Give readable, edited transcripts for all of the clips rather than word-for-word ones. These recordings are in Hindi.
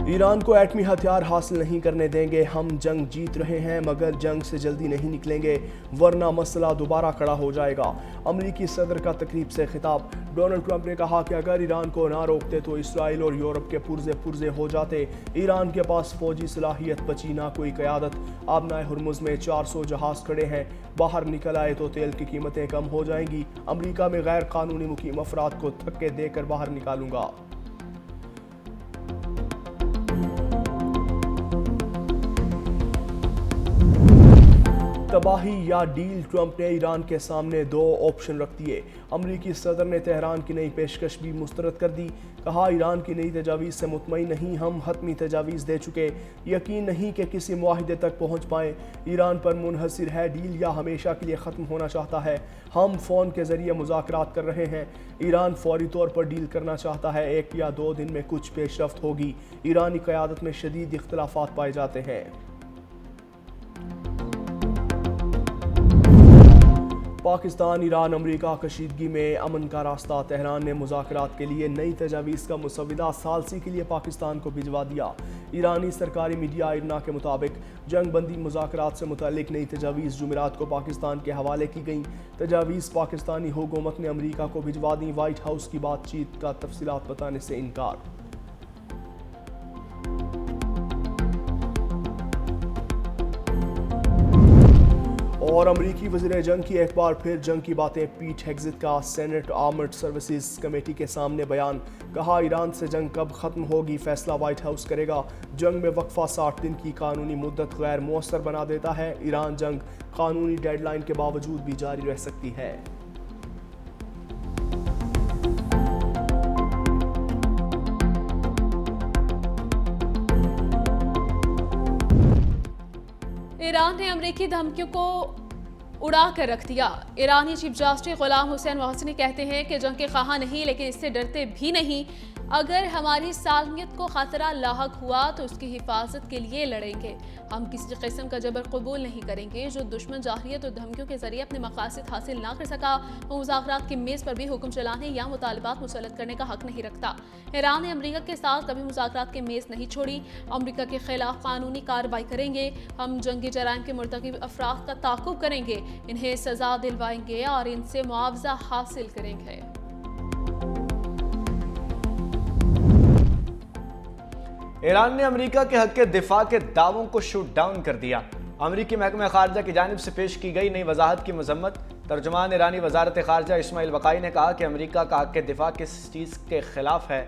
ईरान को एटमी हथियार हासिल नहीं करने देंगे। हम जंग जीत रहे हैं मगर जंग से जल्दी नहीं निकलेंगे वरना मसला दोबारा खड़ा हो जाएगा। अमरीकी सदर का तकरीब से खिताब। डोनाल्ड ट्रंप ने कहा कि अगर ईरान को ना रोकते तो इसराइल और यूरोप के पुर्जे हो जाते। ईरान के पास फौजी सलाहियत बची ना कोई क़यादत। आबनाए हुर्मुज़ में 400 जहाज खड़े हैं, बाहर निकल आए तो तेल की कीमतें कम हो जाएंगी। अमरीका में गैर कानूनी मुकीम अफराद को धक्के देकर बाहर निकालूंगा। तबाही या डील। ट्रंप ने ईरान के सामने दो ऑप्शन रख दिए। अमरीकी सदर ने तेहरान की नई पेशकश भी मुस्तरद कर दी। कहा, ईरान की नई तजावीज़ से मुतमईन नहीं, हम हतमी तजावीज़ दे चुके, यकीन नहीं कि किसी मुआहिदे तक पहुँच पाएँ। ईरान पर मुनहसर है डील या हमेशा के लिए ख़त्म होना चाहता है। हम फ़ोन के ज़रिए मुज़ाकरात कर रहे हैं। ईरान फौरी तौर पर डील करना चाहता है। 1 या 2 दिन में कुछ पेशरफ्त होगी। ईरानी क़यादत में शदीद इख्तलाफात पाए जाते हैं। पाकिस्तान ईरान अमरीका कशीदगी में अमन का रास्ता। तेहरान ने मुज़ाकरात के लिए नई तजावीज़ का मुसविदा सालसी के लिए पाकिस्तान को भिजवा दिया। ईरानी सरकारी मीडिया इरना के मुताबिक जंग बंदी मुज़ाकरात से मुतल्लिक नई तजावीज़ जुमेरात को पाकिस्तान के हवाले की गई। तजावीज़ पाकिस्तानी हुकूमत ने अमरीका को भिजवा दी। वाइट हाउस की बातचीत का तफसीलात बताने से इनकार। और अमरीकी वज़ीर जंग की एक बार फिर जंग की बातें। पीट हेग्जिट का सेनेट आर्मर्ड सर्विसेज कमेटी के सामने बयान। कहा, ईरान से जंग कब ख़त्म होगी फैसला वाइट हाउस करेगा। जंग में वक्फा 60 दिन की कानूनी मुद्दत गैर मुअस्सर बना देता है। ईरान जंग कानूनी डेडलाइन के बावजूद भी जारी रह सकती है। ईरान ने अमरीकी धमकियों को उड़ा कर रख दिया। ईरानी चीफ जस्टिस गुलाम हुसैन मोहसिनी कहते हैं कि जंग के ख़्वाह नहीं लेकिन इससे डरते भी नहीं। अगर हमारी सालमियत को खतरा लाहक हुआ तो उसकी हिफाजत के लिए लड़ेंगे। हम किसी किस्म का जबर कबूल नहीं करेंगे। जो दुश्मन जाहिलियत और धमकियों के जरिए अपने मकासद हासिल ना कर सका वो मुज़ाकरात की मेज़ पर भी हुक्म चलाने या मुतालबात मुसल्लत करने का हक नहीं रखता। ईरान ने अमरीका के साथ कभी मुज़ाकरात की मेज़ नहीं छोड़ी। अमरीका के खिलाफ कानूनी कार्रवाई करेंगे। हम जंगी जराइम के मुर्तकिब अफराद का ताक़ुब करेंगे, इन्हें सज़ा दिलवाएंगे और इनसे मुआवजा हासिल करेंगे। ईरान ने अमेरिका के हक के दिफा के दावों को शूट डाउन कर दिया। अमेरिकी महकमा खारजा की जानिब से पेश की गई नई वजाहत की मजम्मत। तर्जुमान ईरानी वजारत खारजा इस्माइल बकाई ने कहा कि अमेरिका का हक के दिफा किस चीज़ के खिलाफ है।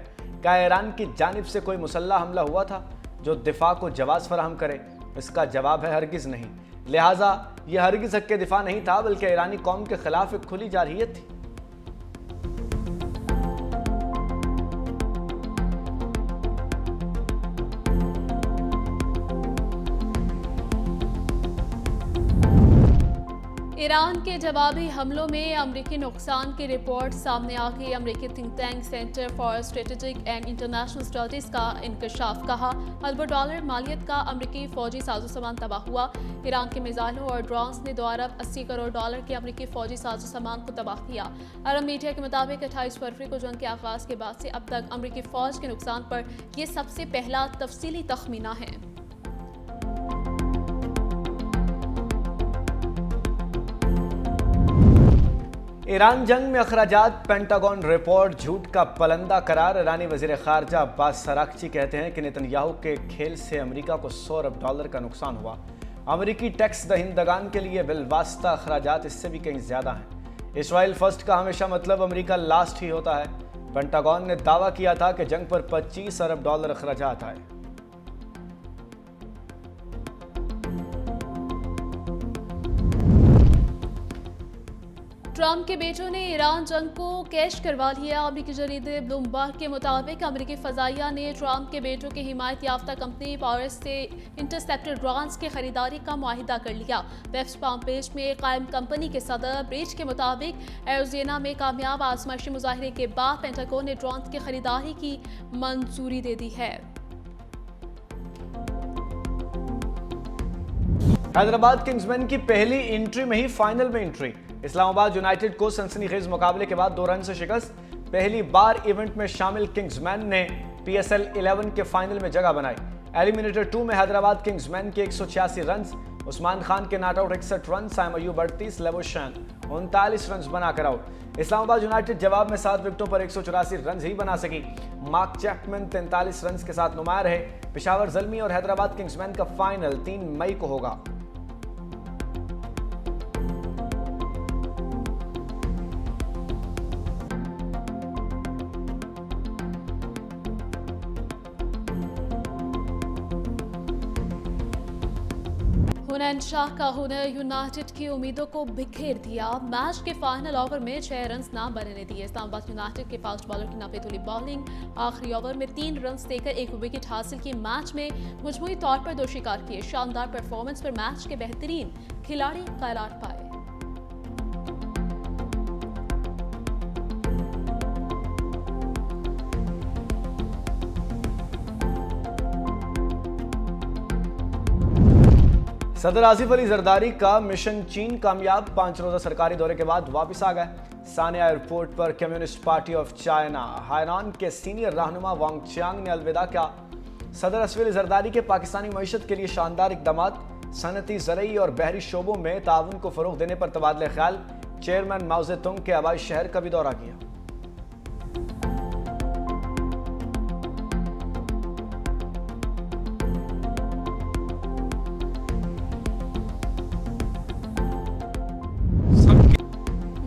क्या ईरान की जानिब से कोई मुसल्लह हमला हुआ था जो दिफा को जवाज़ फराहम करे? इसका जवाब है हरगिज़ नहीं। लिहाजा यह हरगिज़ हक के दिफा नहीं था बल्कि ईरानी कौम के खिलाफ एक खुली जारहियत थी। ईरान के जवाबी हमलों में अमरीकी नुकसान की रिपोर्ट सामने आ गई। अमरीकी think tank centre for strategic and international studies का इंकशाफ। कहा, $1 डॉलर मालियत का अमरीकी फौजी साजो सामान तबाह हुआ। ईरान के मिसाइलों और ड्रोन्स ने $2 करोड़ के अमरीकी फौजी साजो सामान को तबाह किया। अरब मीडिया के मुताबिक 28 फरवरी को जंग के आगाज़ के बाद से अब तक अमरीकी फौज के नुकसान पर यह सबसे पहला तफसीली तखमीना है। ईरान जंग में अखराजात, पेंटागन रिपोर्ट झूठ का पलंदा करार। ईरानी वज़ीर ख़ारजा अब्बास सराक्ची कहते हैं कि नेतन्याहू के खेल से अमेरिका को $100 अरब का नुकसान हुआ। अमेरिकी टैक्स दहिंदगान के लिए बिलवास्ता अखराजात इससे भी कहीं ज़्यादा हैं। इसराइल फर्स्ट का हमेशा मतलब अमेरिका लास्ट ही होता है। पेंटागन ने दावा किया था कि जंग पर $25 अरब अखराजात आए। ट्रंप के बेटों ने ईरान जंग को कैश करवा लिया। अमरीकी जरीदे ब्लूमबर्ग के मुताबिक अमरीकी फ़ज़ाइया ने ट्रंप के बेटों की हिमायत याफ्ता कंपनी पावरस से इंटरसेप्टर ड्रोन्स की खरीदारी का मुआहिदा कर लिया। वेस्ट पाम पेज में कायम कंपनी के सदर ब्रिज के मुताबिक एरिज़ोना में कामयाब आजमाइशी मुजाहरे के बाद पेंटागन ने ड्रोन्स की खरीदारी की मंजूरी दे दी है। हैदराबाद किंग्समैन की पहली एंट्री में ही फाइनल में एंट्री। इस्लामाबाद यूनाइटेड को सनसनीखेज मुकाबले के बाद 2 रन से शिकस्त। पहली बार इवेंट में शामिल किंग्समैन ने PSL 11 के फाइनल में जगह बनाई। एलिमिनेटर 2 में हैदराबाद किंग्समैन के 186 रन, उस्मान खान के not out 61 run, Saim Ayub 38, Labuschagne 39 run बनाकर आउट। इस्लामाबाद यूनाइटेड जवाब में 7 विकेटों पर 184 रन ही बना सकी। मार्क चैपमैन 43 रन के साथ नुमाया रहे। पेशावर ज़ल्मी और हैदराबाद किंग्समैन का फाइनल 3 मई को होगा। हुनैन शाह का हुनर यूनाइटेड की उम्मीदों को बिखेर दिया। मैच के फाइनल ओवर में 6 रन ना बनने दिए। इस्लामाबाद यूनाइटेड के फास्ट बॉलर की नापेतुली बॉलिंग, आखिरी ओवर में 3 रन देकर 1 विकेट हासिल की। मैच में मजमूई तौर पर 2 शिकार किए। शानदार परफॉर्मेंस पर मैच के बेहतरीन खिलाड़ी करार पाए। सदर आसिफ अली जरदारी का मिशन चीन कामयाब। 5 रोजा सरकारी दौरे के बाद वापस आ गए। सानिया एयरपोर्ट पर कम्युनिस्ट पार्टी ऑफ चाइना हायनान के सीनियर रहनुमा वांग चियांग ने अलविदा किया। सदर आसिफ अली जरदारी के पाकिस्तानी मईशत के लिए शानदार इकदामात, सनती, ज़रई और बहरी शोबों में ताउन को फरोग देने पर तबादले ख्याल। चेयरमैन माओ ज़ेतुंग के हवाई शहर का भी दौरा किया।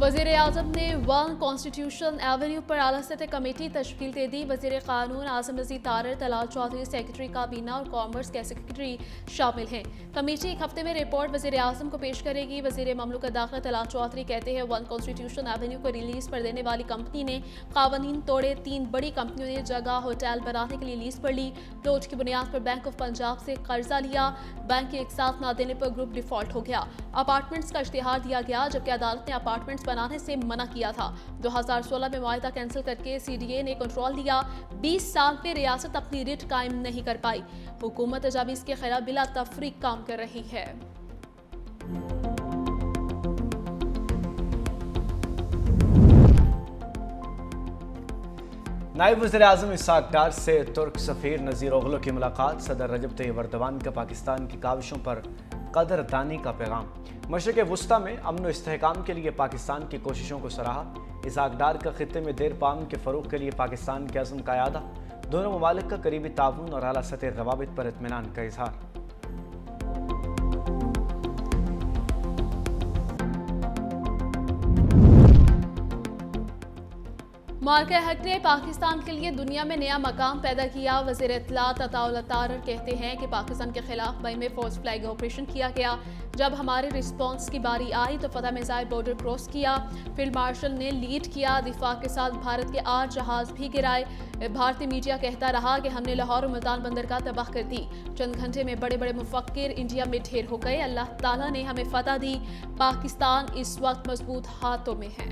वज़ीर आज़म ने 1 कॉन्स्टिट्यूशन एवेन्यू पर आला सतह कमेटी तश्कील दे दी। वज़ीर क़ानून आज़म नज़ीर तारर, तलाल चौधरी सेक्रेटरी काबीना और कॉमर्स के सेक्रेटरी शामिल हैं। कमेटी एक हफ्ते में रिपोर्ट वज़ीर आज़म को पेश करेगी। वज़ीर ममलकत दाखिला तलाल चौधरी कहते हैं 1 कॉन्स्टिट्यूशन एवेन्यू को रिलीज पर देने वाली कंपनी ने कानून तोड़े। 3 बड़ी कंपनियों ने जगह होटल बनाने के लिए लीज पर ली। लोच की बुनियाद पर बैंक ऑफ पंजाब से कर्जा लिया। बैंक के एक साथ न देने पर ग्रुप डिफॉल्ट हो गया। अपार्टमेंट्स का इश्तिहार दिया गया, जबकि अदालत ने अपार्टमेंट्स बनाने से मना किया था। 2016 में मुआहदा कैंसिल करके CDA ने कंट्रोल लिया। 20 साल में रियासत अपनी रिट कायम नहीं कर पाई। हुकूमत तजावीज़ के खिलाफ बिला तफरीक काम कर रही है। नायब वज़ीर आज़म इसाक डार से तुर्क सफ़ीर नज़ीर ओगलो की मुलाकात। सदर रजब तैयब एर्दोगान का पाकिस्तान की काविशों पर कदरदानी का पैगाम। मशरिक़ वुस्ता में अमन व इस्तेहकाम के लिए पाकिस्तान की कोशिशों को सराहा। इसाक डार का खित्ते में देर पाम के फ़रोग़ के लिए पाकिस्तान के अज़्म का यादा। दोनों ममालिक का करीबी ताउन और आला सतह रवाबित पर इत्मीनान का इज़हार। मार्का हक ने पाकिस्तान के लिए दुनिया में नया मकाम पैदा किया। वज़ीर इत्तलात अताउल्लाह तारर कहते हैं कि पाकिस्तान के खिलाफ मई में फोर्स फ्लैग ऑपरेशन किया गया। जब हमारे रिस्पॉन्स की बारी आई तो फतह मिसाइल बॉर्डर क्रॉस किया। फील्ड मार्शल ने लीड किया। दिफा के साथ भारत के 8 जहाज भी गिराए। भारतीय मीडिया कहता रहा कि हमने लाहौर और मुल्तान बंदरगाह तबाह कर दी। चंद घंटे में बड़े बड़े मुफक्किर इंडिया में ढेर हो गए। अल्लाह ताला ने हमें फतह दी। पाकिस्तान इस वक्त मजबूत हाथों में है।